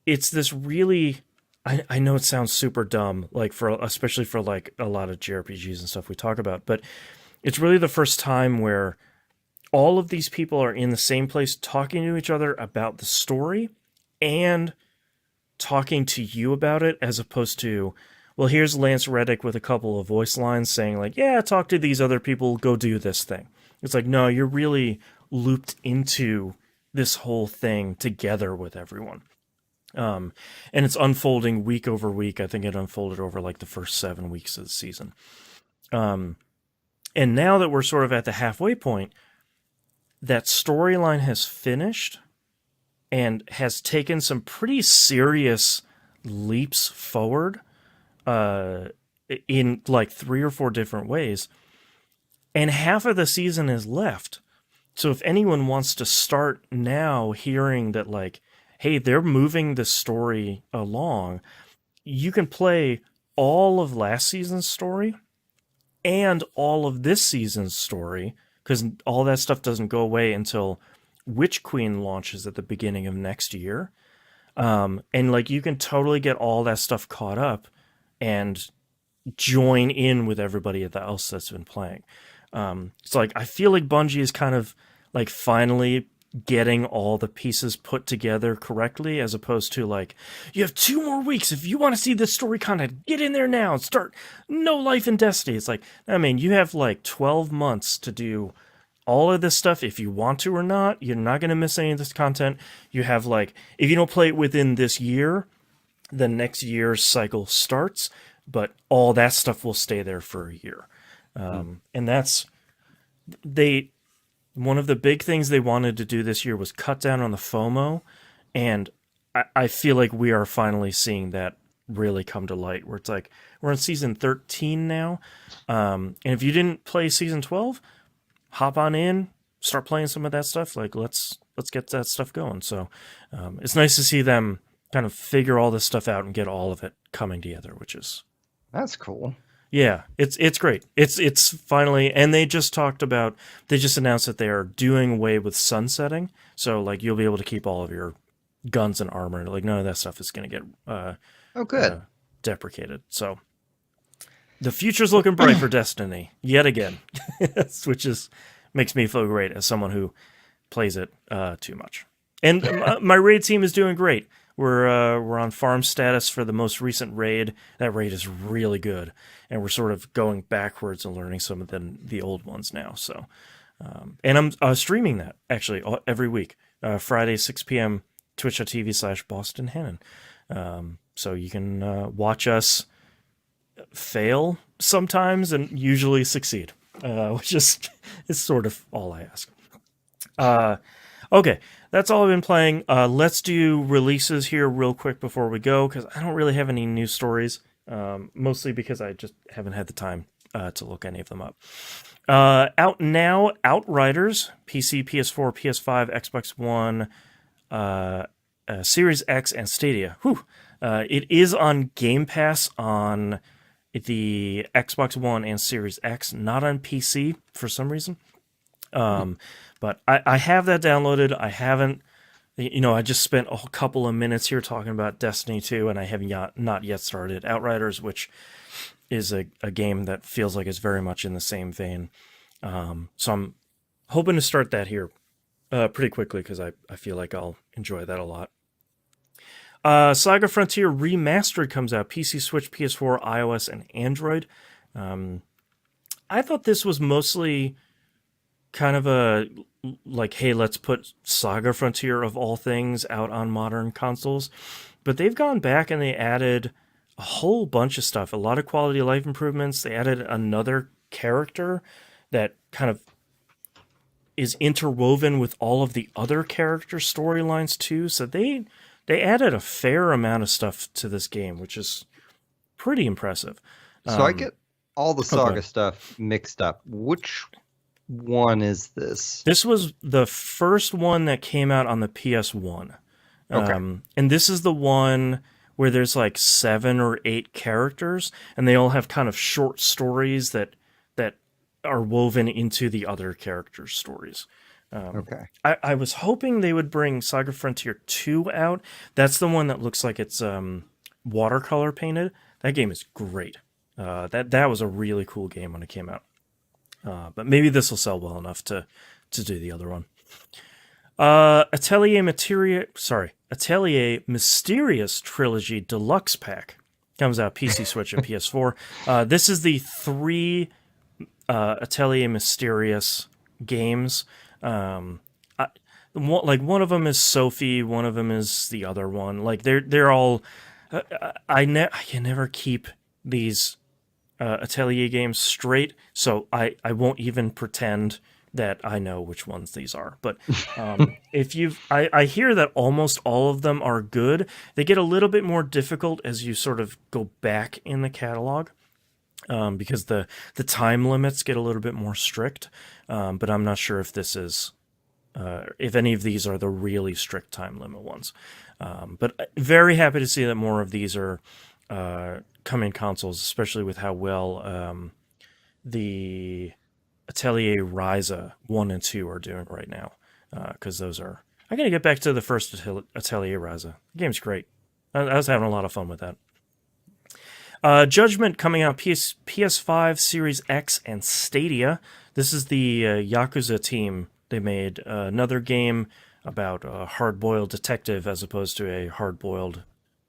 Speaker 1: it's this really, I know it sounds super dumb, like especially for like a lot of JRPGs and stuff we talk about, but it's really the first time where all of these people are in the same place talking to each other about the story and talking to you about it, as opposed to, well, here's Lance Reddick with a couple of voice lines saying like, yeah, talk to these other people, go do this thing. It's like, no, you're really looped into this whole thing together with everyone. And it's unfolding week over week. I think it unfolded over like the first 7 weeks of the season. And now that we're sort of at the halfway point, that storyline has finished and has taken some pretty serious leaps forward in like 3 or 4 different ways. And half of the season is left. So if anyone wants to start now hearing that like, hey, they're moving the story along, you can play all of last season's story and all of this season's story, because all that stuff doesn't go away until Witch Queen launches at the beginning of next year. And like you can totally get all that stuff caught up and join in with everybody else that's been playing. So like I feel like Bungie is kind of like finally getting all the pieces put together correctly, as opposed to like, you have 2 more weeks if you want to see this story content, get in there now and start No Life in Destiny. It's like, I mean, you have like 12 months to do all of this stuff if you want to or not. You're not going to miss any of this content. You have like, if you don't play it within this year, the next year's cycle starts, but all that stuff will stay there for a year. And that's, one of the big things they wanted to do this year was cut down on the FOMO, and I feel like we are finally seeing that really come to light, where it's like, we're in season 13 now, and if you didn't play season 12, hop on in, start playing some of that stuff. Like, let's get that stuff going. So it's nice to see them kind of figure all this stuff out and get all of it coming together, which is...
Speaker 2: That's cool.
Speaker 1: Yeah, it's great. It's finally, and they just announced that they are doing away with sunsetting. So like you'll be able to keep all of your guns and armor. Like none of that stuff is going to get
Speaker 2: good
Speaker 1: deprecated. So the future's looking bright for Destiny yet again, which makes me feel great as someone who plays it too much. And my raid team is doing great. We're on farm status for the most recent raid. That raid is really good, and we're sort of going backwards and learning some of the old ones now. So, and I'm streaming that actually every week, Friday 6 p.m. twitch.tv/Boston Hannon. So you can watch us fail sometimes and usually succeed, which is sort of all I ask. Okay, that's all I've been playing. Let's do releases here real quick before we go, because I don't really have any news stories. Mostly because I just haven't had the time to look any of them up. Out now, Outriders, PC, PS4, PS5, Xbox One, Series X, and Stadia. Whew. It is on Game Pass on the Xbox One and Series X, not on PC for some reason. But I have that downloaded. I haven't, I just spent a couple of minutes here talking about Destiny 2, and I have not yet started Outriders, which is a game that feels like it's very much in the same vein. So I'm hoping to start that here pretty quickly because I feel like I'll enjoy that a lot. Saga Frontier Remastered comes out PC, Switch, PS4, iOS, and Android. I thought this was mostly kind of a like, hey, let's put Saga Frontier of all things out on modern consoles. But they've gone back and they added a whole bunch of stuff, a lot of quality of life improvements. They added another character that kind of is interwoven with all of the other character storylines too. So they added a fair amount of stuff to this game, which is pretty impressive.
Speaker 2: So I get all the
Speaker 1: go
Speaker 2: Saga
Speaker 1: ahead.
Speaker 2: stuff mixed up. Which one is this?
Speaker 1: This was the first one that came out on the PS1.
Speaker 2: Okay.
Speaker 1: And this is the one where there's like 7 or 8 characters, and they all have kind of short stories that are woven into the other characters' stories.
Speaker 2: Okay.
Speaker 1: I was hoping they would bring Saga Frontier 2 out. That's the one that looks like it's watercolor painted. That game is great. That was a really cool game when it came out. But maybe this will sell well enough to do the other one. Atelier Mysterious Trilogy Deluxe Pack comes out PC, Switch, and PS4. This is the 3 Atelier Mysterious games. One of them is Sophie, one of them is the other one. Like they're all. I can never keep these Atelier games straight, so I won't even pretend that I know which ones these are. But I hear that almost all of them are good. They get a little bit more difficult as you sort of go back in the catalog. Because the time limits get a little bit more strict, but I'm not sure if this is if any of these are the really strict time limit ones. But very happy to see that more of these are coming consoles, especially with how well the Atelier Ryza 1 and 2 are doing right now. Because those are. I gotta get back to the first Atelier Ryza. The game's great. I was having a lot of fun with that. Judgment coming out PS5, Series X, and Stadia. This is the Yakuza team. They made another game about a hard-boiled detective as opposed to a hard-boiled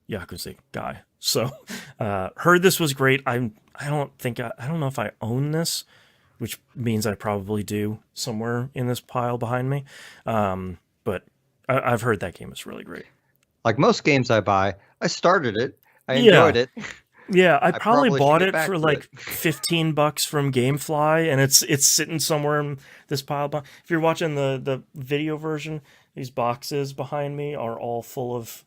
Speaker 1: Yakuza guy. So, heard this was great. I don't know if I own this, which means I probably do somewhere in this pile behind me. But I've heard that game is really great.
Speaker 2: Like most games I buy, I started it. I enjoyed
Speaker 1: Yeah,
Speaker 2: it.
Speaker 1: yeah, I
Speaker 2: I
Speaker 1: probably
Speaker 2: probably should
Speaker 1: bought
Speaker 2: get
Speaker 1: it
Speaker 2: back
Speaker 1: for
Speaker 2: to it.
Speaker 1: like $15 from GameFly, and it's sitting somewhere in this pile. If you're watching the video version, these boxes behind me are all full of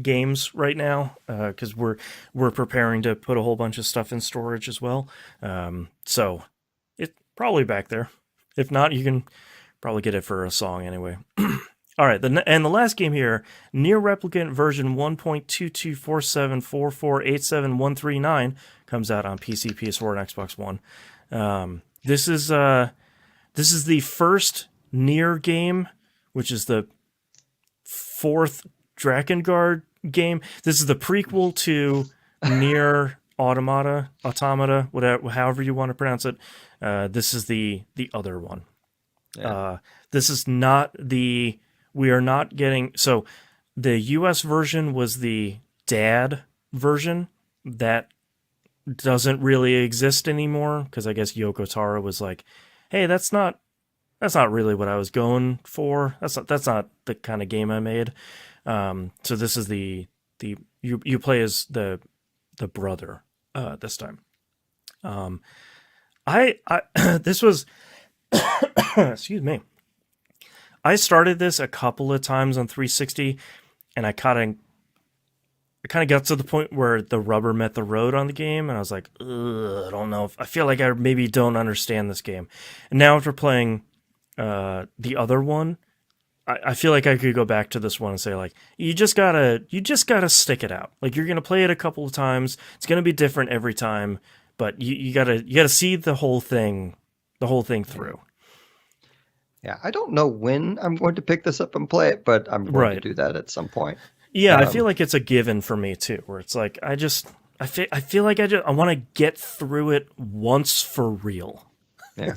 Speaker 1: games right now because we're preparing to put a whole bunch of stuff in storage as well. So it's probably back there. If not, you can probably get it for a song anyway. All right, the last game here, Near Replicant version 1.22474487139 comes out on PC, PS4, and Xbox One. This is the first Near game, which is the fourth Drakengard game. This is the prequel to Near Automata, whatever, however you want to pronounce it. This is the other one.
Speaker 2: Yeah.
Speaker 1: This is not the. We are not getting. So the US version was the dad version that doesn't really exist anymore because I guess Yoko Taro was like, "Hey, that's not really what I was going for. That's not the kind of game I made." So this is the you play as the brother this time. I this was excuse me. I started this a couple of times on 360, and I kind of got to the point where the rubber met the road on the game, and I was like, ugh, I don't know. I feel like I maybe don't understand this game. And now after playing the other one, I feel like I could go back to this one and say like, you just gotta stick it out. Like you're gonna play it a couple of times. It's gonna be different every time, but you gotta see the whole thing through.
Speaker 2: Yeah, I don't know when I'm going to pick this up and play it, but I'm going to
Speaker 1: Right.
Speaker 2: do that at some point.
Speaker 1: Yeah, I feel
Speaker 2: Um,
Speaker 1: like it's a given for me too, where it's like I feel like I want to get through it once for real.
Speaker 2: yeah.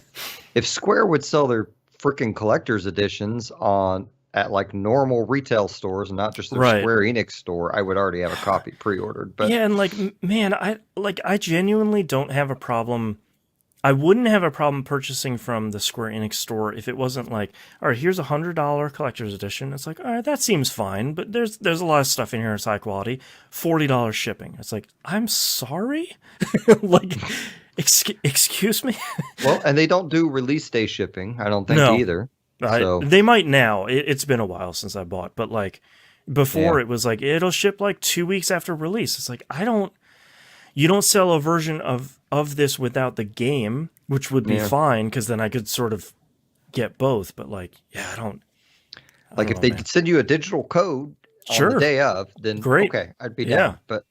Speaker 2: If Square would sell their freaking collector's editions on at like normal retail stores and not just their
Speaker 1: Right.
Speaker 2: Square Enix store, I would already have a copy pre-ordered. But
Speaker 1: Yeah, and like man, I genuinely don't have a problem. I wouldn't have a problem purchasing from the Square Enix store if it wasn't like, all right, here's $100 collector's edition. It's like, all right, that seems fine, but there's a lot of stuff in here that's high quality. $40 shipping. It's like, I'm sorry, like, excuse me.
Speaker 2: well, and they don't do release day shipping, I don't think
Speaker 1: No,
Speaker 2: either. So,
Speaker 1: they might now. It's been a while since I bought, but like
Speaker 2: yeah.
Speaker 1: before, it was like it'll ship like 2 weeks after release. It's like I don't. You don't sell a version of this without the game, which would be
Speaker 2: Yeah.
Speaker 1: fine because then I could sort of get both. But like, yeah, I
Speaker 2: Like
Speaker 1: don't
Speaker 2: if
Speaker 1: know,
Speaker 2: they
Speaker 1: man.
Speaker 2: send you a digital code on the
Speaker 1: Sure,
Speaker 2: day of, then
Speaker 1: great,
Speaker 2: okay, I'd be
Speaker 1: yeah,
Speaker 2: down. But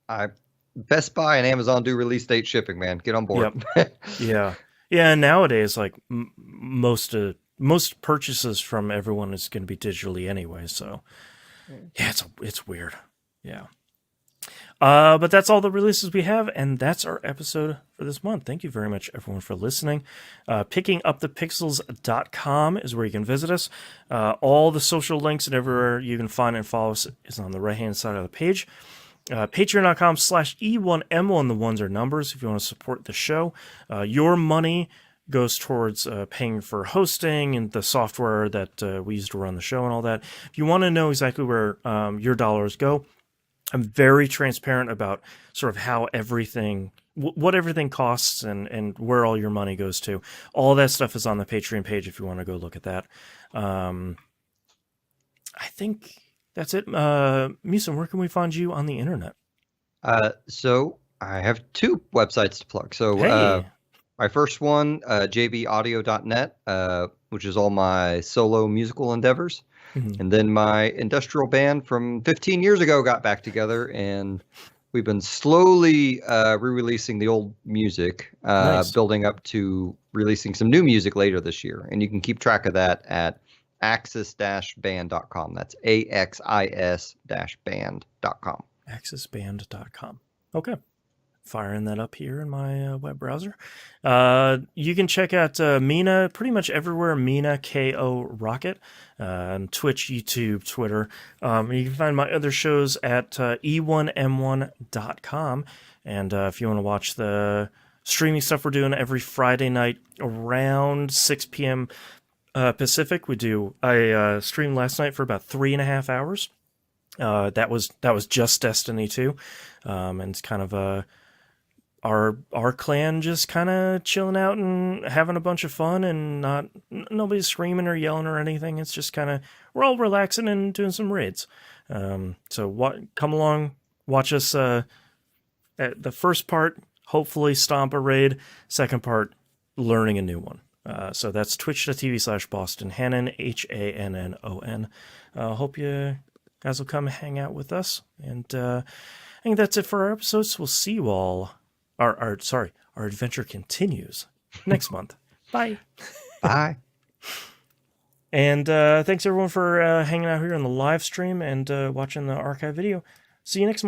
Speaker 2: I Best Buy and Amazon do release date shipping, man. Get on board.
Speaker 1: yep, yeah, yeah. And nowadays, like most purchases from everyone is going to be digitally anyway. So yeah, it's weird. Yeah. But that's all the releases we have, and that's our episode for this month. Thank you very much, everyone, for listening. Pickingupthepixels.com is where you can visit us. All the social links and everywhere you can find and follow us is on the right-hand side of the page. Patreon.com/E1M1, the ones are numbers if you want to support the show. Your money goes towards paying for hosting and the software that we use to run the show and all that. If you want to know exactly where your dollars go, I'm very transparent about sort of how everything, what everything costs and where all your money goes to. All that stuff is on the Patreon page if you want to go look at that. Um, I think that's it. Musin, where can we find you on the internet?
Speaker 2: So I have two websites to plug. So
Speaker 1: Hey.
Speaker 2: my first one, jbaudio.net, which is all my solo musical endeavors.
Speaker 1: Mhm.
Speaker 2: And then my industrial band from 15 years ago got back together, and we've been slowly re-releasing the old music,
Speaker 1: Nice.
Speaker 2: building up to releasing some new music later this year. And you can keep track of that at axis-band.com. That's AXIS-band.com.
Speaker 1: Accessband.com. Okay. Firing that up here in my web browser. You can check out Mina pretty much everywhere. Mina KO Rocket on Twitch, YouTube, Twitter. You can find my other shows at e1m1.com. And if you want to watch the streaming stuff we're doing every Friday night around 6 p.m. Pacific, I streamed last night for about 3.5 hours. That was just Destiny 2, and it's kind of our clan just kind of chilling out and having a bunch of fun, and nobody's screaming or yelling or anything. It's just kind of we're all relaxing and doing some raids. So come along, watch us. At the first part, hopefully stomp a raid. Second part, learning a new one. So that's twitch.tv/Boston Hannon, HANNON. Hope you guys will come hang out with us. And I think that's it for our episodes. We'll see you all. Our adventure continues next month. Bye.
Speaker 2: Bye.
Speaker 1: And thanks everyone for hanging out here on the live stream and watching the archive video. See you next month.